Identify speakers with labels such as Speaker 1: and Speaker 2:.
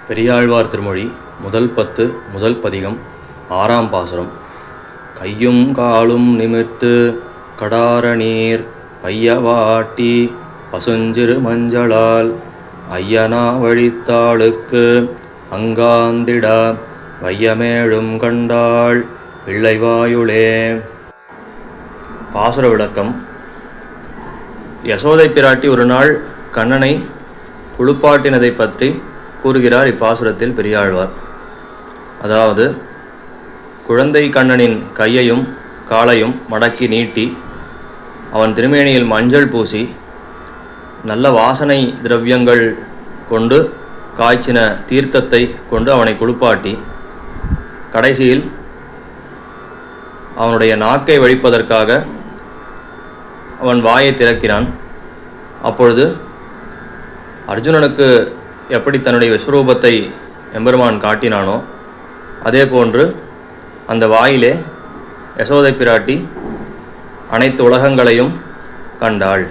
Speaker 1: பெரியாழ்வார் திருமொழி முதல் 10 முதல் பதிகம் 6ஆம் பாசுரம். கையும் காலும் நிமிர்த்து கடார நீர் பையவாட்டி பசுஞ்சிறு மஞ்சளால் ஐயனா வழித்தாளுக்கு அங்காந்திட வையமேழும் கண்டாள் பிள்ளைவாயுளே. பாசுர விளக்கம். யசோதை பிராட்டி ஒரு நாள் கண்ணனை குளிப்பாட்டினதை பற்றி கூறுகிறார் இப்பாசுரத்தில் பெரியாழ்வார். அதாவது, குழந்தை கண்ணனின் கையையும் காலையும் மடக்கி நீட்டி அவன் திருமேனியில் மஞ்சள் பூசி நல்ல வாசனை திரவியங்கள் கொண்டு காய்ச்சின தீர்த்தத்தை கொண்டு அவனை குளிப்பாட்டி கடைசியில் அவனுடைய நாக்கை வழிப்பதற்காக அவன் வாயை திறக்கிறான். அப்பொழுது அர்ஜுனனுக்கு எப்படி தன்னுடைய விஸ்வரூபத்தை எம்பெருமான் காட்டினானோ அதே போன்று அந்த வாயிலே யசோதை பிராட்டி அனைத்து உலகங்களையும் கண்டாள்.